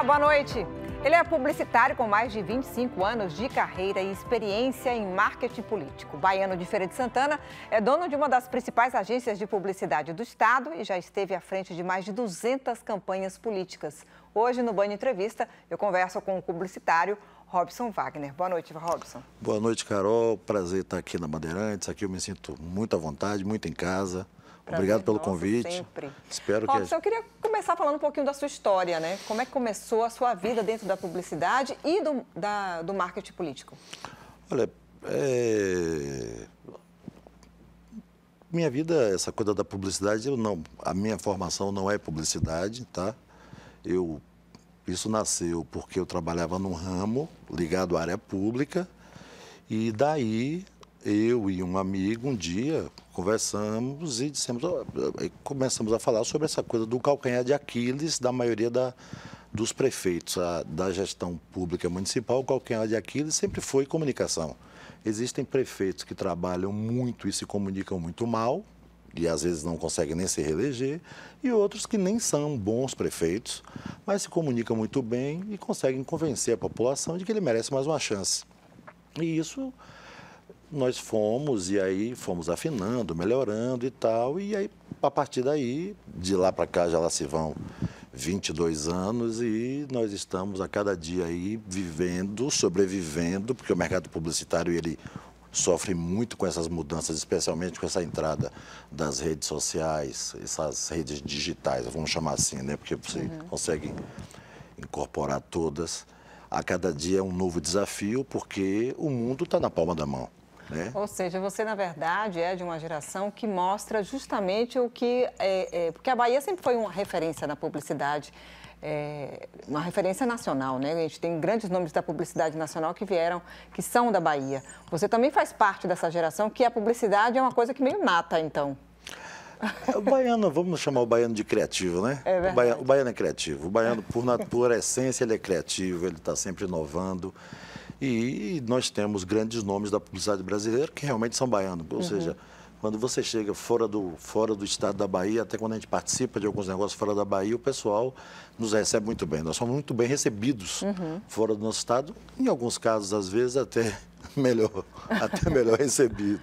Olá, boa noite. Ele é publicitário com mais de 25 anos de carreira e experiência em marketing político. Baiano de Feira de Santana é dono de uma das principais agências de publicidade do estado e já esteve à frente de mais de 200 campanhas políticas. Hoje, no Band Entrevista, eu converso com o publicitário Robson Wagner. Boa noite, Robson. Boa noite, Carol. Prazer estar aqui na Bandeirantes. Aqui eu me sinto muito à vontade, muito em casa. Obrigado pelo convite. Sempre. Espero Robson, eu queria começar falando um pouquinho da sua história, né? Como é que começou a sua vida dentro da publicidade e do marketing político? Olha, minha vida, essa coisa da publicidade, a minha formação não é publicidade, tá? Isso nasceu porque eu trabalhava num ramo ligado à área pública e daí eu e um amigo um dia conversamos e começamos a falar sobre essa coisa do calcanhar de Aquiles da maioria dos prefeitos, da gestão pública municipal. O calcanhar de Aquiles sempre foi comunicação. Existem prefeitos que trabalham muito e se comunicam muito mal e às vezes não conseguem nem se reeleger, e outros que nem são bons prefeitos, mas se comunicam muito bem e conseguem convencer a população de que ele merece mais uma chance. E isso nós fomos afinando, melhorando e tal, e aí, a partir daí, de lá para cá já lá se vão 22 anos e nós estamos a cada dia aí vivendo, sobrevivendo, porque o mercado publicitário, ele sofre muito com essas mudanças, especialmente com essa entrada das redes sociais, essas redes digitais, vamos chamar assim, né? Porque você consegue incorporar todas. A cada dia é um novo desafio, porque o mundo está na palma da mão. Ou seja, você, na verdade, é de uma geração que mostra justamente o que... porque a Bahia sempre foi uma referência na publicidade, uma referência nacional, né? A gente tem grandes nomes da publicidade nacional que são da Bahia. Você também faz parte dessa geração que a publicidade é uma coisa que meio nata, então. O baiano, vamos chamar o baiano de criativo, né? É verdade. O baiano é criativo. O baiano, por essência, ele é criativo, ele está sempre inovando. E nós temos grandes nomes da publicidade brasileira que realmente são baianos. Ou seja, quando você chega fora do estado da Bahia, até quando a gente participa de alguns negócios fora da Bahia, o pessoal nos recebe muito bem. Nós somos muito bem recebidos fora do nosso estado. Em alguns casos, às vezes, até melhor recebido.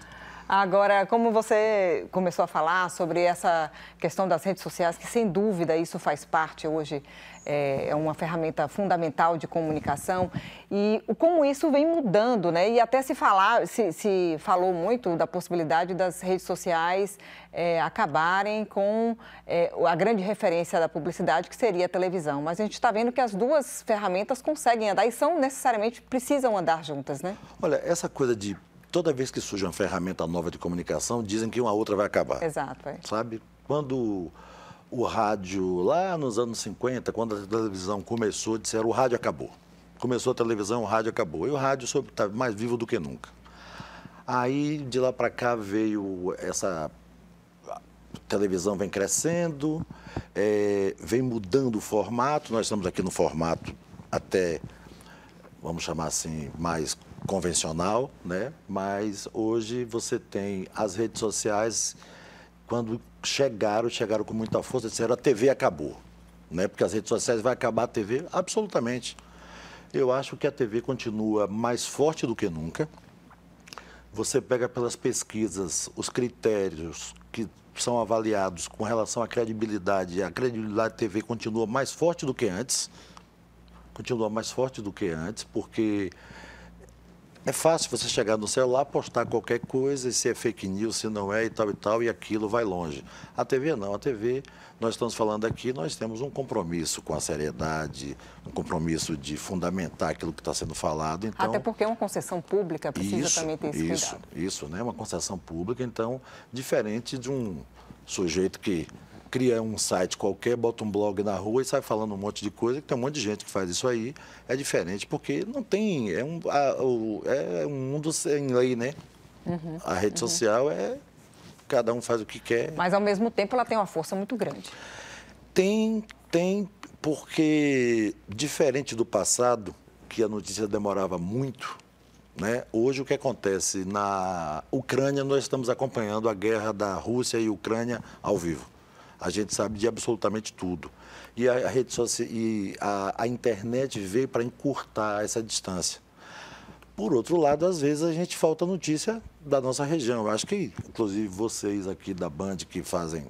Agora, como você começou a falar sobre essa questão das redes sociais, que sem dúvida isso faz parte hoje, é uma ferramenta fundamental de comunicação, e como isso vem mudando, né? E até se falou muito da possibilidade das redes sociais acabarem com a grande referência da publicidade, que seria a televisão. Mas a gente está vendo que as duas ferramentas conseguem andar e precisam andar juntas, né? Olha, essa coisa de toda vez que surge uma ferramenta nova de comunicação, dizem que uma outra vai acabar. Exato. Sabe? Quando o rádio, lá nos anos 50, quando a televisão começou, disseram o rádio acabou. Começou a televisão, o rádio acabou. E o rádio está mais vivo do que nunca. Aí, de lá para cá, veio essa... A televisão vem crescendo, vem mudando o formato. Nós estamos aqui no formato até, vamos chamar assim, mais convencional, né? Mas hoje você tem as redes sociais, quando chegaram com muita força, disseram a TV acabou, né? Porque as redes sociais vai acabar a TV, absolutamente. Eu acho que a TV continua mais forte do que nunca. Você pega pelas pesquisas os critérios que são avaliados com relação à credibilidade, a credibilidade da TV continua mais forte do que antes. Continua mais forte do que antes, porque é fácil você chegar no celular, postar qualquer coisa, se é fake news, se não é, e tal, e aquilo vai longe. A TV não, a TV, nós estamos falando aqui, nós temos um compromisso com a seriedade, um compromisso de fundamentar aquilo que está sendo falado. Então, até porque é uma concessão pública, precisa também ter esse cuidado. Isso, né? Uma concessão pública, então, diferente de um sujeito que cria um site qualquer, bota um blog na rua e sai falando um monte de coisa, que tem um monte de gente que faz isso aí, é diferente, porque não tem, é um mundo sem lei, né? A rede social cada um faz o que quer. Mas, ao mesmo tempo, ela tem uma força muito grande. Tem, porque, diferente do passado, que a notícia demorava muito, né? Hoje, o que acontece na Ucrânia, nós estamos acompanhando a guerra da Rússia e Ucrânia ao vivo. A gente sabe de absolutamente tudo. E a rede social e a internet veio para encurtar essa distância. Por outro lado, às vezes a gente falta notícia da nossa região. Eu acho que, inclusive, vocês aqui da Band que fazem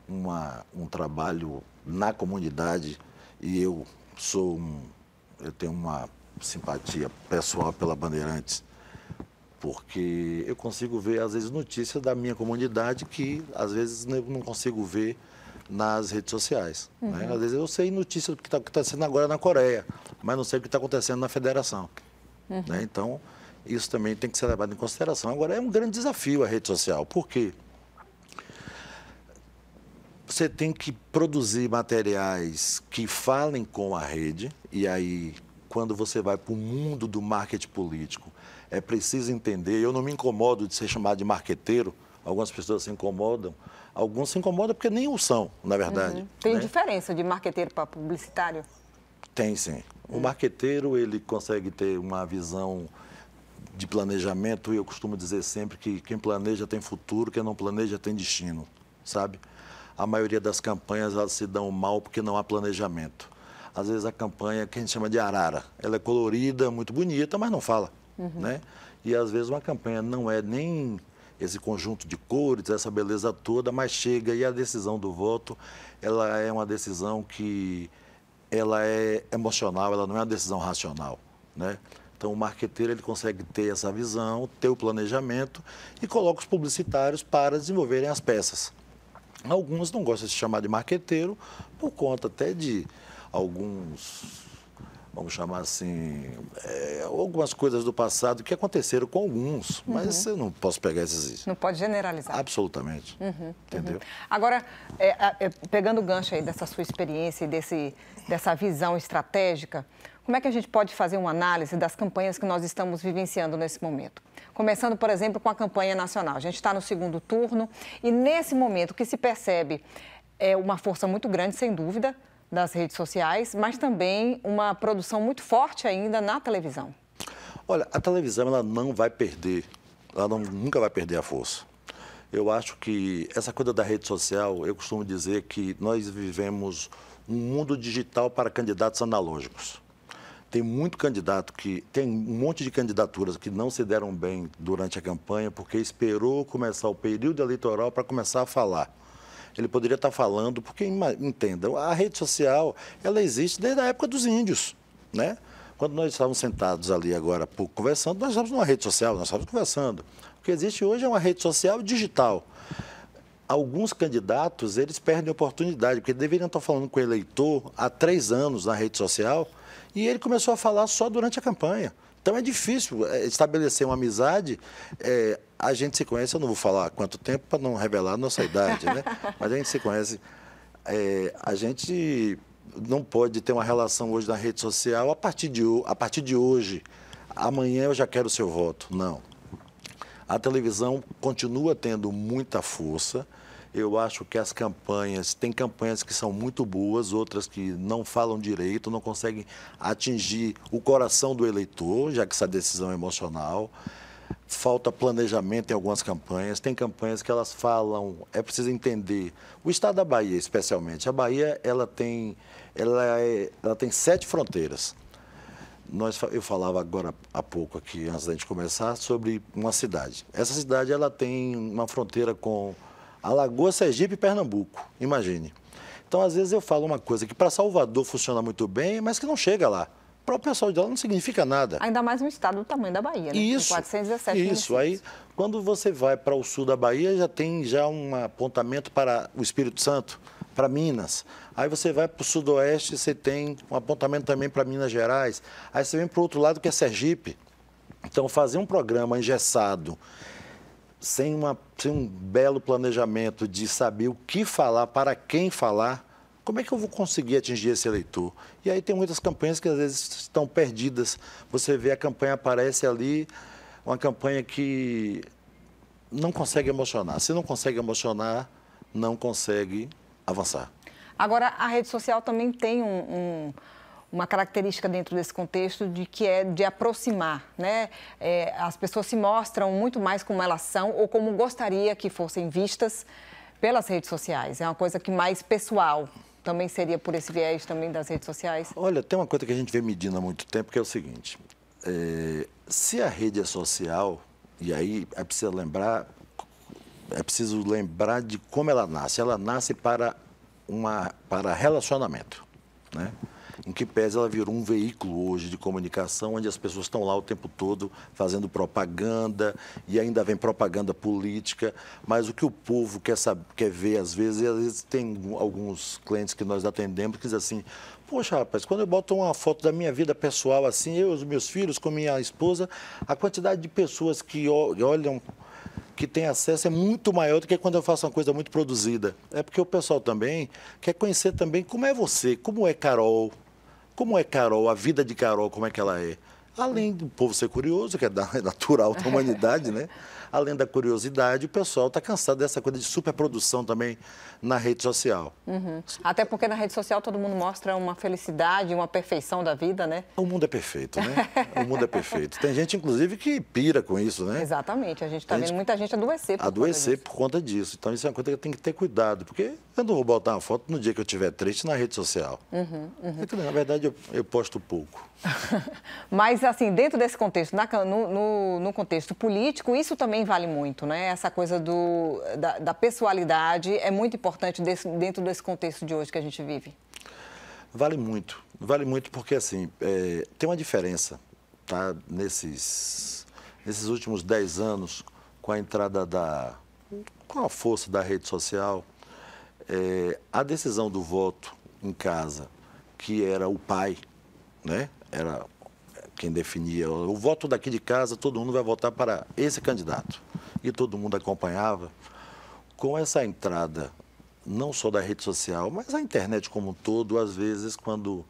um trabalho na comunidade, e eu tenho uma simpatia pessoal pela Bandeirantes, porque eu consigo ver, às vezes, notícias da minha comunidade que, às vezes, eu não consigo ver nas redes sociais. Né? Às vezes eu sei notícia do que está acontecendo agora na Coreia, mas não sei o que está acontecendo na Federação. Né? Então, isso também tem que ser levado em consideração. Agora, é um grande desafio a rede social. Por quê? Você tem que produzir materiais que falem com a rede, e aí, quando você vai para o mundo do marketing político, é preciso entender, eu não me incomodo de ser chamado de marqueteiro, algumas pessoas se incomodam, alguns se incomodam porque nem o são, na verdade. Tem né? diferença de marqueteiro para publicitário? Tem, sim. O marqueteiro, ele consegue ter uma visão de planejamento, e eu costumo dizer sempre que quem planeja tem futuro, quem não planeja tem destino, sabe? A maioria das campanhas, elas se dão mal porque não há planejamento. Às vezes a campanha, que a gente chama de arara, ela é colorida, muito bonita, mas não fala, né? E às vezes uma campanha não é nem esse conjunto de cores, essa beleza toda, mas chega e a decisão do voto, ela é uma decisão que ela é emocional, ela não é uma decisão racional, né? Então, o marqueteiro, ele consegue ter essa visão, ter o planejamento e coloca os publicitários para desenvolverem as peças. Alguns não gostam de se chamar de marqueteiro por conta até de alguns, vamos chamar assim, algumas coisas do passado que aconteceram com alguns, mas eu não posso pegar esses... Não pode generalizar. Absolutamente, entendeu? Agora, pegando o gancho aí dessa sua experiência e dessa visão estratégica, como é que a gente pode fazer uma análise das campanhas que nós estamos vivenciando nesse momento? Começando, por exemplo, com a campanha nacional. A gente está no segundo turno e, nesse momento, o que se percebe é uma força muito grande, sem dúvida, das redes sociais, mas também uma produção muito forte ainda na televisão. Olha, a televisão, ela não vai perder, nunca vai perder a força. Eu acho que essa coisa da rede social, eu costumo dizer que nós vivemos um mundo digital para candidatos analógicos. Tem muito candidato tem um monte de candidaturas que não se deram bem durante a campanha porque esperou começar o período eleitoral para começar a falar. Ele poderia estar falando, porque, entenda, a rede social, ela existe desde a época dos índios, né? Quando nós estávamos sentados ali agora há pouco conversando, nós estávamos numa rede social, nós estávamos conversando. O que existe hoje é uma rede social digital. Alguns candidatos, eles perdem a oportunidade, porque deveriam estar falando com o eleitor há 3 anos na rede social, e ele começou a falar só durante a campanha. Então é difícil estabelecer uma amizade. A gente se conhece, eu não vou falar há quanto tempo para não revelar a nossa idade, né? Mas a gente se conhece. A gente não pode ter uma relação hoje na rede social a partir de hoje. Amanhã eu já quero o seu voto. Não. A televisão continua tendo muita força. Eu acho que tem campanhas que são muito boas, outras que não falam direito, não conseguem atingir o coração do eleitor, já que essa decisão é emocional. Falta planejamento em algumas campanhas. Tem campanhas que elas falam, é preciso entender. O estado da Bahia, especialmente. A Bahia, ela tem 7 fronteiras. Eu falava agora há pouco aqui, antes da gente começar, sobre uma cidade. Essa cidade, ela tem uma fronteira com Alagoas, Sergipe e Pernambuco, imagine. Então, às vezes eu falo uma coisa que para Salvador funciona muito bem, mas que não chega lá. Para o pessoal de lá não significa nada. Ainda mais um estado do tamanho da Bahia, né? Isso, com 417 municípios. Aí, quando você vai para o sul da Bahia, já tem um apontamento para o Espírito Santo, para Minas. Aí você vai para o sudoeste, você tem um apontamento também para Minas Gerais. Aí você vem para o outro lado, que é Sergipe. Então, fazer um programa engessado, sem um belo planejamento de saber o que falar, para quem falar, como é que eu vou conseguir atingir esse eleitor? E aí tem muitas campanhas que às vezes estão perdidas. Você vê a campanha, aparece ali, uma campanha que não consegue emocionar. Se não consegue emocionar, não consegue avançar. Agora, a rede social também tem uma característica dentro desse contexto que é de aproximar, né? As pessoas se mostram muito mais como elas são ou como gostaria que fossem vistas pelas redes sociais? É uma coisa que mais pessoal, também seria por esse viés também das redes sociais? Olha, tem uma coisa que a gente vem medindo há muito tempo, que é o seguinte, se a rede é social, e aí é preciso lembrar de como ela nasce. Ela nasce para relacionamento, né? Em que pese ela virou um veículo hoje de comunicação, onde as pessoas estão lá o tempo todo fazendo propaganda, e ainda vem propaganda política, mas o que o povo quer saber, quer ver, às vezes tem alguns clientes que nós atendemos que dizem assim, poxa, rapaz, quando eu boto uma foto da minha vida pessoal assim, eu e os meus filhos com minha esposa, a quantidade de pessoas que olham, que tem acesso é muito maior do que quando eu faço uma coisa muito produzida. É porque o pessoal também quer conhecer também como é você, como é Carol, a vida de Carol, como é que ela é. Além do povo ser curioso, que é natural da humanidade, né? Além da curiosidade, o pessoal está cansado dessa coisa de superprodução também na rede social. Até porque na rede social todo mundo mostra uma felicidade, uma perfeição da vida, né? O mundo é perfeito, né? O mundo é perfeito. Tem gente, inclusive, que pira com isso, né? Exatamente. A gente está vendo muita gente adoecer por conta disso. Então, isso é uma coisa que tem que ter cuidado, porque eu não vou botar uma foto no dia que eu estiver triste na rede social. Porque, na verdade, eu posto pouco. Mas, assim, dentro desse contexto, no contexto político, isso também vale muito, né? Essa coisa da pessoalidade é muito importante dentro desse contexto de hoje que a gente vive. Vale muito porque, assim, tem uma diferença, tá? Nesses últimos 10 anos, com a entrada com a força da rede social, a decisão do voto em casa, que era o pai, né? Era quem definia o voto daqui de casa, todo mundo vai votar para esse candidato. E todo mundo acompanhava. Com essa entrada, não só da rede social, mas a internet como um todo, às vezes, quando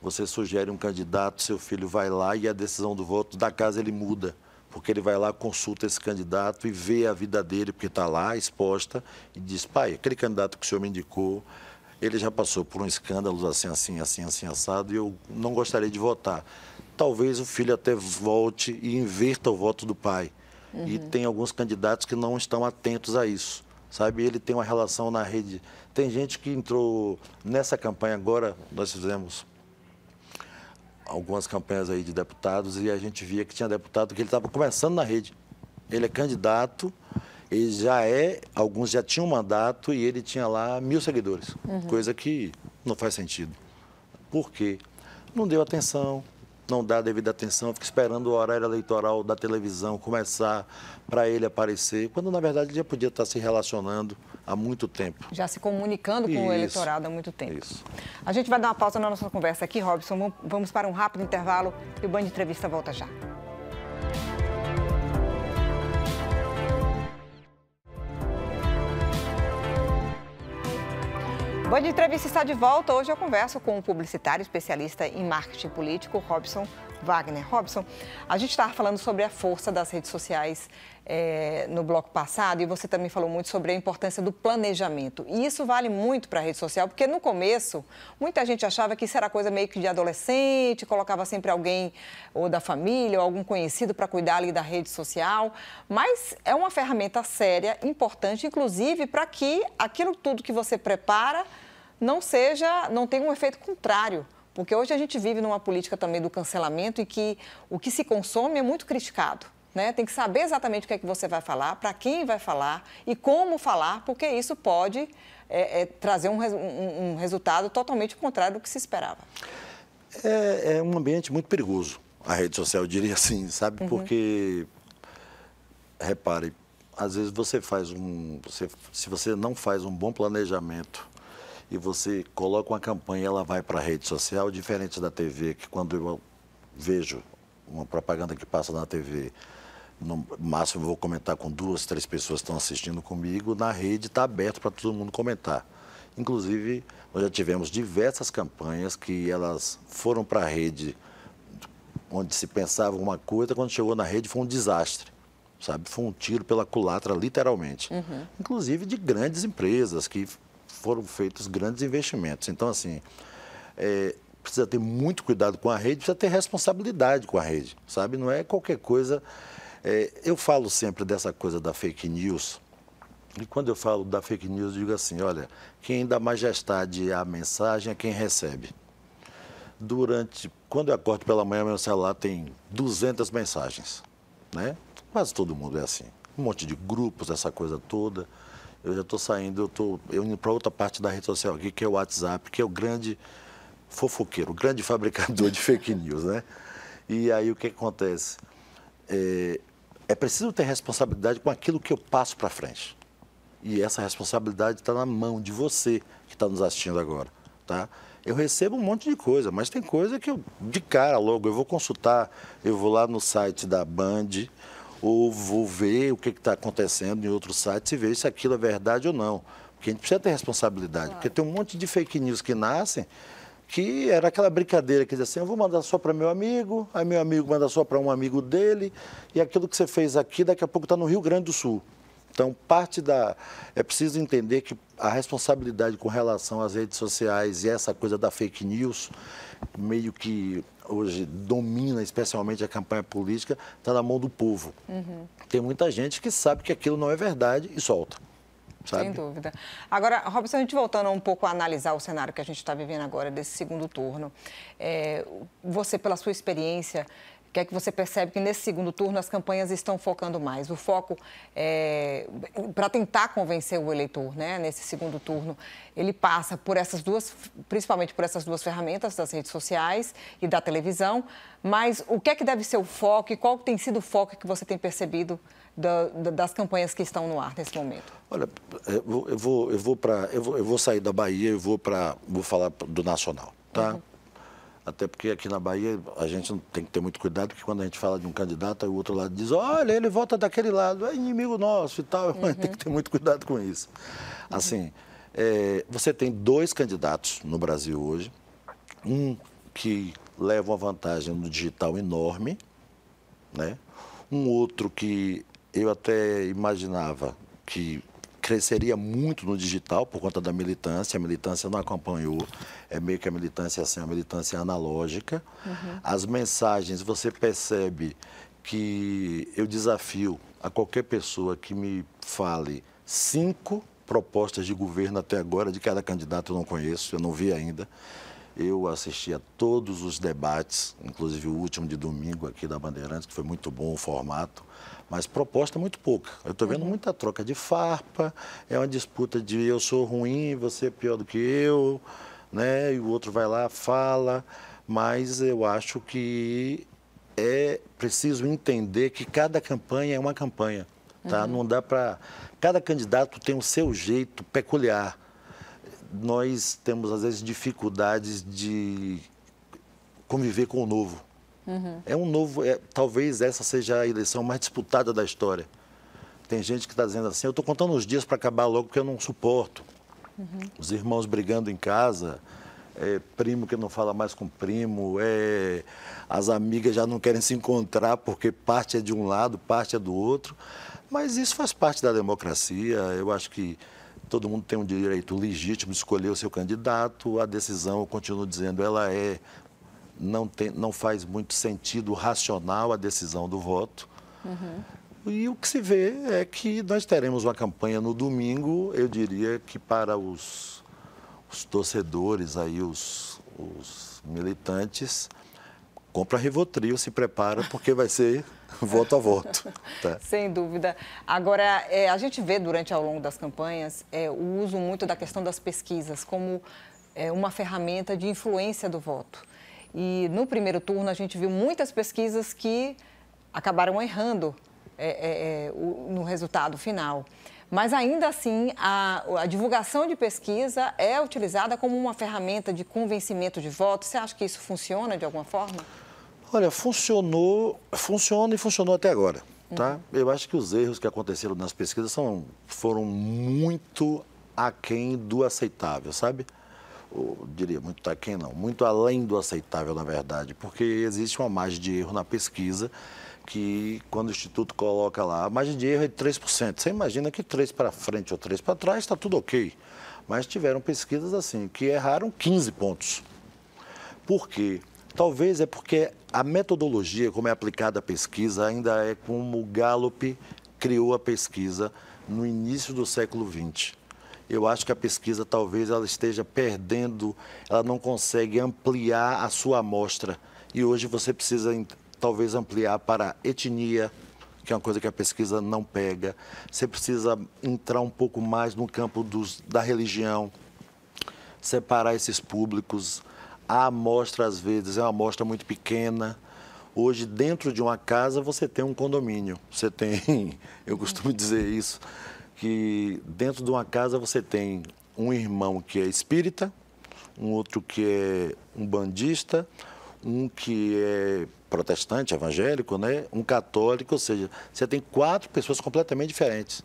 você sugere um candidato, seu filho vai lá e a decisão do voto da casa ele muda. Porque ele vai lá, consulta esse candidato e vê a vida dele, porque está lá exposta, e diz, pai, aquele candidato que o senhor me indicou, ele já passou por um escândalo assim, assado, e eu não gostaria de votar. Talvez o filho até volte e inverta o voto do pai. E tem alguns candidatos que não estão atentos a isso, sabe? Ele tem uma relação na rede. Tem gente que entrou nessa campanha agora, nós fizemos algumas campanhas aí de deputados e a gente via que tinha deputado que ele estava começando na rede. Ele é candidato, alguns já tinham mandato e ele tinha lá 1000 seguidores, coisa que não faz sentido. Por quê? Não deu atenção, não dá a devida atenção, fica esperando o horário eleitoral da televisão começar para ele aparecer, quando na verdade ele já podia estar se relacionando há muito tempo. Já se comunicando com o eleitorado há muito tempo. Isso. A gente vai dar uma pausa na nossa conversa aqui, Robson. Vamos para um rápido intervalo e o Band Entrevista volta já. Band Entrevista está de volta. Hoje eu converso com um publicitário especialista em marketing político, Robson Wagner. Robson, a gente estava falando sobre a força das redes sociais no bloco passado e você também falou muito sobre a importância do planejamento. E isso vale muito para a rede social, porque no começo muita gente achava que isso era coisa meio que de adolescente, colocava sempre alguém ou da família ou algum conhecido para cuidar ali da rede social, mas é uma ferramenta séria, importante, inclusive para que aquilo tudo que você prepara não tenha um efeito contrário. Porque hoje a gente vive numa política também do cancelamento e que o que se consome é muito criticado, né? Tem que saber exatamente o que é que você vai falar, para quem vai falar e como falar, porque isso pode trazer um resultado totalmente contrário do que se esperava. É um ambiente muito perigoso, a rede social, eu diria assim, sabe? Porque, repare, às vezes se você não faz um bom planejamento e você coloca uma campanha e ela vai para a rede social, diferente da TV, que quando eu vejo uma propaganda que passa na TV, no máximo eu vou comentar com 2, 3 pessoas que estão assistindo comigo, na rede está aberto para todo mundo comentar. Inclusive, nós já tivemos diversas campanhas que elas foram para a rede, onde se pensava uma coisa, quando chegou na rede foi um desastre, sabe? Foi um tiro pela culatra, literalmente. Inclusive de grandes empresas que foram feitos grandes investimentos. Então, assim, precisa ter muito cuidado com a rede, precisa ter responsabilidade com a rede, sabe? Não é qualquer coisa. Eu falo sempre dessa coisa da fake news, E quando eu falo da fake news, eu digo assim, olha, quem dá majestade à mensagem é quem recebe. Quando eu acordo pela manhã, meu celular tem 200 mensagens, né? Quase todo mundo é assim. Um monte de grupos, essa coisa toda. Eu já estou saindo, eu indo para outra parte da rede social aqui, que é o WhatsApp, que é o grande fofoqueiro, o grande fabricador de fake news, né? E aí o que acontece? É preciso ter responsabilidade com aquilo que eu passo para frente. E essa responsabilidade está na mão de você que está nos assistindo agora, tá? Eu recebo um monte de coisa, mas tem coisa que eu, de cara logo, eu vou consultar, eu vou lá no site da Band, ou vou ver o que está acontecendo em outros sites e ver se aquilo é verdade ou não. Porque a gente precisa ter responsabilidade, claro. Porque tem um monte de fake news que nascem, que era aquela brincadeira que diz assim, eu vou mandar só para meu amigo, aí meu amigo manda só para um amigo dele, e aquilo que você fez aqui, daqui a pouco está no Rio Grande do Sul. Então, é preciso entender que a responsabilidade com relação às redes sociais e essa coisa da fake news, meio que hoje domina especialmente a campanha política, está na mão do povo. Uhum. Tem muita gente que sabe que aquilo não é verdade e solta. Sabe? Sem dúvida. Agora, Robson, a gente voltando um pouco a analisar o cenário que a gente está vivendo agora, desse segundo turno, você, pela sua experiência, o que é que você percebe que nesse segundo turno as campanhas estão focando mais? O foco para tentar convencer o eleitor, né, nesse segundo turno, ele passa por essas duas, principalmente por essas duas ferramentas das redes sociais e da televisão, mas o que é que deve ser o foco e qual tem sido o foco que você tem percebido das campanhas que estão no ar nesse momento? Olha, eu vou sair da Bahia e vou falar do nacional, tá? Uhum. Até porque aqui na Bahia a gente tem que ter muito cuidado, porque quando a gente fala de um candidato, o outro lado diz, olha, ele vota daquele lado, é inimigo nosso e tal, mas tem que ter muito cuidado com isso. Assim, você tem 2 candidatos no Brasil hoje, um que leva uma vantagem no digital enorme, né? Um outro que eu até imaginava que cresceria muito no digital por conta da militância. A militância não acompanhou, é meio que a militância assim, a militância analógica. Uhum. As mensagens, você percebe que eu desafio a qualquer pessoa que me fale 5 propostas de governo até agora, de cada candidato eu não conheço, eu não vi ainda. Eu assisti a todos os debates, inclusive o último de domingo aqui da Bandeirantes, que foi muito bom o formato, mas proposta muito pouca. Eu estou vendo muita troca de farpa, é uma disputa de eu sou ruim, você é pior do que eu, né? E o outro vai lá, fala, mas eu acho que é preciso entender que cada campanha é uma campanha, tá? Não dá para... Cada candidato tem o seu jeito peculiar. Nós temos, às vezes, dificuldades de conviver com o novo. Talvez essa seja a eleição mais disputada da história. Tem gente que está dizendo assim, eu estou contando os dias para acabar logo porque eu não suporto. Os irmãos brigando em casa, primo que não fala mais com primo, as amigas já não querem se encontrar porque parte é de um lado, parte é do outro. Mas isso faz parte da democracia. Eu acho que todo mundo tem um direito legítimo de escolher o seu candidato. A decisão, eu continuo dizendo, não faz muito sentido racional a decisão do voto. E o que se vê é que nós teremos uma campanha no domingo, eu diria que para os torcedores, aí, os militantes, compra Rivotril, se prepara, porque vai ser voto a voto. Tá? Sem dúvida. Agora, a gente vê ao longo das campanhas o uso muito da questão das pesquisas como uma ferramenta de influência do voto. E no primeiro turno a gente viu muitas pesquisas que acabaram errando no resultado final. Mas ainda assim, a divulgação de pesquisa é utilizada como uma ferramenta de convencimento de voto. Você acha que isso funciona de alguma forma? Olha, funciona e funcionou até agora, tá? Eu acho que os erros que aconteceram nas pesquisas foram muito aquém do aceitável, sabe? Eu diria muito aquém não, muito além do aceitável, na verdade, porque existe uma margem de erro na pesquisa que, quando o Instituto coloca lá, a margem de erro é de 3%. Você imagina que 3 para frente ou 3 para trás está tudo ok. Mas tiveram pesquisas assim, que erraram 15 pontos. Por quê? Talvez é porque a metodologia, como é aplicada a pesquisa, ainda é como o Gallup criou a pesquisa no início do século XX. Eu acho que a pesquisa talvez ela esteja perdendo, ela não consegue ampliar a sua amostra. E hoje você precisa talvez ampliar para etnia, que é uma coisa que a pesquisa não pega. Você precisa entrar um pouco mais no campo da religião, separar esses públicos. A amostra, às vezes, é uma amostra muito pequena. Hoje, dentro de uma casa, você tem um condomínio. Você tem, eu costumo dizer isso, que dentro de uma casa você tem um irmão que é espírita, um outro que é umbandista, um que é protestante, evangélico, né? Um católico, ou seja, você tem 4 pessoas completamente diferentes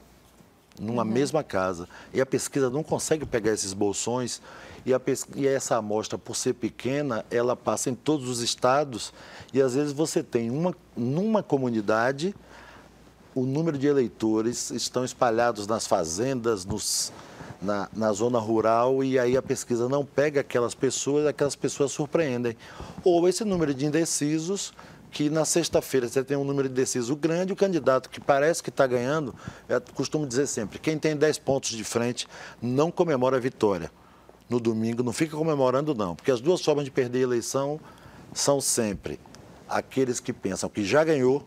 numa mesma casa. E a pesquisa não consegue pegar esses bolsões e essa amostra, por ser pequena, ela passa em todos os estados e às vezes você tem numa comunidade, o número de eleitores estão espalhados nas fazendas, na zona rural, e aí a pesquisa não pega aquelas pessoas surpreendem. Ou esse número de indecisos, que na sexta-feira você tem um número de indecisos grande, o candidato que parece que está ganhando, eu costumo dizer sempre, quem tem 10 pontos de frente não comemora a vitória. No domingo não fica comemorando não, porque as duas formas de perder a eleição são sempre aqueles que pensam que já ganhou,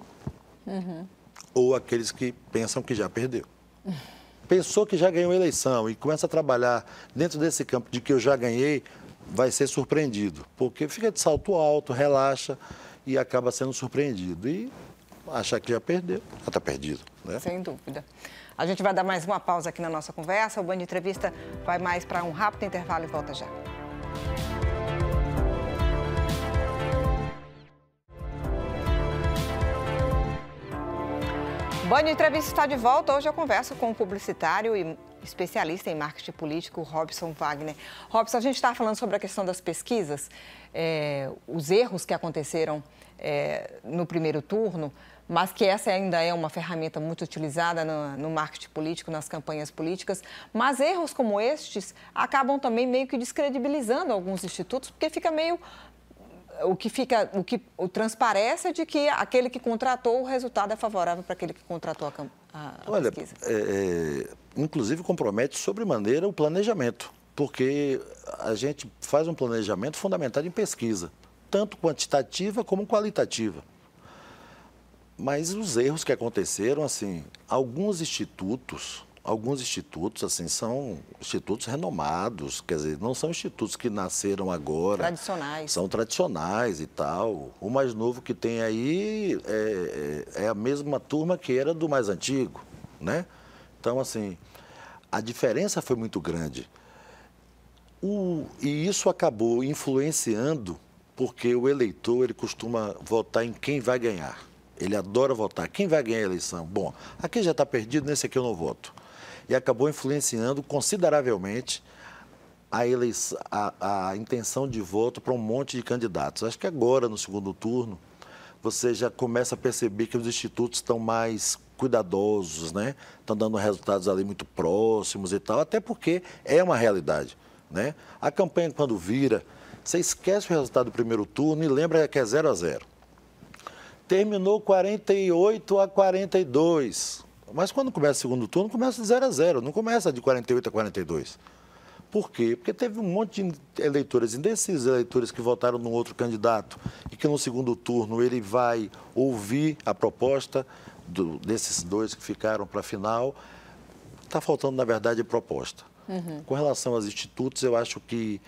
ou aqueles que pensam que já perdeu. Pensou que já ganhou a eleição e começa a trabalhar dentro desse campo de que eu já ganhei, vai ser surpreendido, porque fica de salto alto, relaxa e acaba sendo surpreendido. E achar que já perdeu, já está perdido, né? Sem dúvida. A gente vai dar mais uma pausa aqui na nossa conversa. O Band Entrevista vai mais para um rápido intervalo e volta já. Band Entrevista está de volta. Hoje eu converso com o publicitário e especialista em marketing político, Robson Wagner. Robson, a gente está falando sobre a questão das pesquisas, os erros que aconteceram no primeiro turno, mas que essa ainda é uma ferramenta muito utilizada no marketing político, nas campanhas políticas. Mas erros como estes acabam também meio que descredibilizando alguns institutos, porque fica meio... O que transparece é de que aquele que contratou, o resultado é favorável para aquele que contratou a pesquisa. Inclusive compromete sobremaneira o planejamento, porque a gente faz um planejamento fundamentado em pesquisa, tanto quantitativa como qualitativa. Mas os erros que aconteceram, assim, alguns institutos, assim, são institutos renomados, quer dizer, não são institutos que nasceram agora. Tradicionais. São tradicionais e tal. O mais novo que tem aí é a mesma turma que era do mais antigo, né? Então, assim, a diferença foi muito grande. E isso acabou influenciando, porque o eleitor, ele costuma votar em quem vai ganhar. Ele adora votar. Quem vai ganhar a eleição? Bom, aqui já está perdido, nesse aqui eu não voto. E acabou influenciando consideravelmente a intenção de voto para um monte de candidatos. Acho que agora, no segundo turno, você já começa a perceber que os institutos estão mais cuidadosos, né? Estão dando resultados ali muito próximos e tal, até porque é uma realidade, né? A campanha, quando vira, você esquece o resultado do primeiro turno e lembra que é 0-0. Terminou 48-42. Mas quando começa o segundo turno, começa de 0-0, não começa de 48-42. Por quê? Porque teve um monte de eleitores indecisos, eleitores que votaram num outro candidato e que no segundo turno ele vai ouvir a proposta desses dois que ficaram para a final. Está faltando, na verdade, proposta. Com relação aos institutos, eu acho que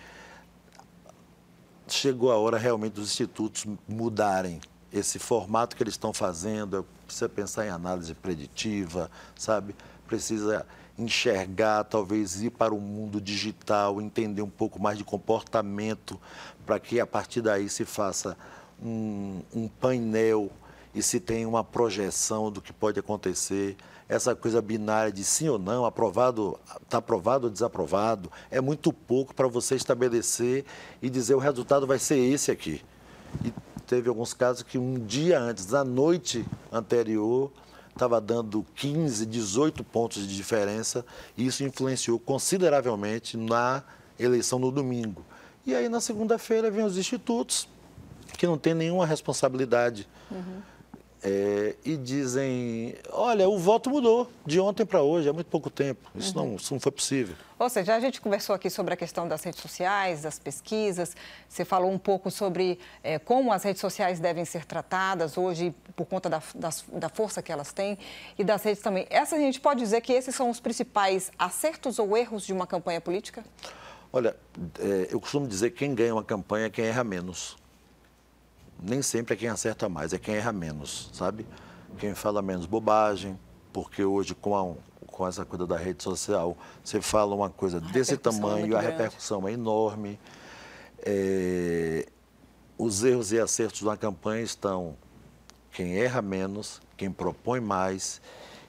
chegou a hora realmente dos institutos mudarem esse formato que eles estão fazendo. Precisa pensar em análise preditiva, sabe? Precisa enxergar, talvez ir para o mundo digital, entender um pouco mais de comportamento, para que a partir daí se faça um painel e se tenha uma projeção do que pode acontecer. Essa coisa binária de sim ou não, aprovado, está aprovado ou desaprovado, é muito pouco para você estabelecer e dizer o resultado vai ser esse aqui. E teve alguns casos que um dia antes, na noite anterior, estava dando 15, 18 pontos de diferença e isso influenciou consideravelmente na eleição no domingo. E aí, na segunda-feira, vem os institutos que não têm nenhuma responsabilidade. e dizem, olha, o voto mudou de ontem para hoje, é muito pouco tempo. Isso não foi possível. Ou seja, a gente conversou aqui sobre a questão das redes sociais, das pesquisas, você falou um pouco sobre como as redes sociais devem ser tratadas hoje por conta da força que elas têm e das redes também. Essa a gente pode dizer que esses são os principais acertos ou erros de uma campanha política? Olha, eu costumo dizer que quem ganha uma campanha é quem erra menos. Nem sempre é quem acerta mais, é quem erra menos, sabe? Quem fala menos bobagem, porque hoje com essa coisa da rede social, você fala uma coisa desse tamanho e a repercussão é enorme. Os erros e acertos da campanha estão quem erra menos, quem propõe mais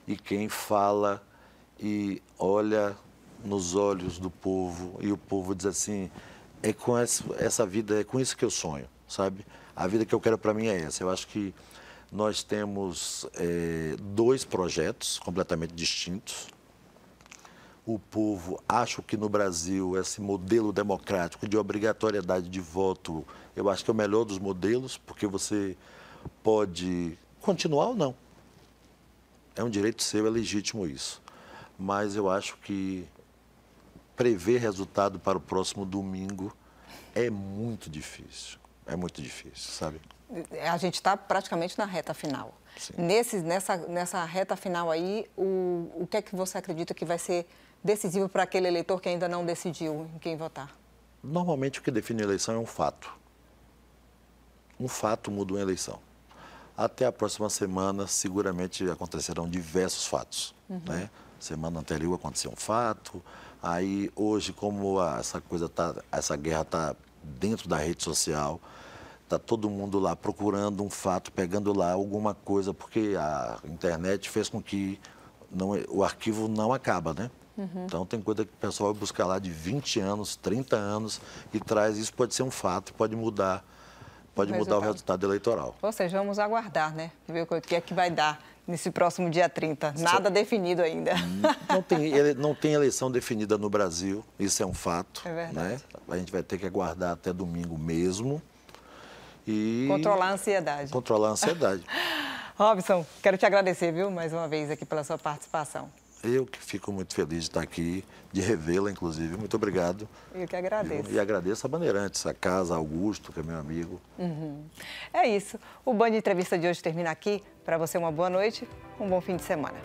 e quem fala e olha nos olhos do povo e o povo diz assim, é com essa vida, é com isso que eu sonho, sabe? A vida que eu quero para mim é essa. Eu acho que nós temos 2 projetos completamente distintos. O povo, acho que no Brasil, esse modelo democrático de obrigatoriedade de voto, eu acho que é o melhor dos modelos, porque você pode continuar ou não. É um direito seu, é legítimo isso. Mas eu acho que prever resultado para o próximo domingo é muito difícil. É muito difícil, sabe? A gente está praticamente na reta final. Nessa reta final aí, o que é que você acredita que vai ser decisivo para aquele eleitor que ainda não decidiu em quem votar? Normalmente o que define a eleição é um fato. Um fato muda uma eleição. Até a próxima semana, seguramente acontecerão diversos fatos, né? Semana anterior aconteceu um fato, aí hoje, como essa guerra está dentro da rede social, está todo mundo lá procurando um fato, pegando lá alguma coisa, porque a internet fez com que o arquivo não acaba, né? Então tem coisa que o pessoal vai buscar lá de 20 anos, 30 anos e traz, isso pode ser um fato, pode mudar o resultado eleitoral. Ou seja, vamos aguardar, né? Ver o que é que vai dar nesse próximo dia 30. Nada definido ainda. Não tem eleição definida no Brasil, isso é um fato. É verdade. Né? A gente vai ter que aguardar até domingo mesmo. E controlar a ansiedade. Controlar a ansiedade. Robson, quero te agradecer, viu, mais uma vez aqui pela sua participação. Eu que fico muito feliz de estar aqui, de revê-la, inclusive. Muito obrigado. Eu que agradeço. E agradeço a Bandeirantes, a casa, Augusto, que é meu amigo. É isso. O Band Entrevista de hoje termina aqui. Para você, uma boa noite, um bom fim de semana.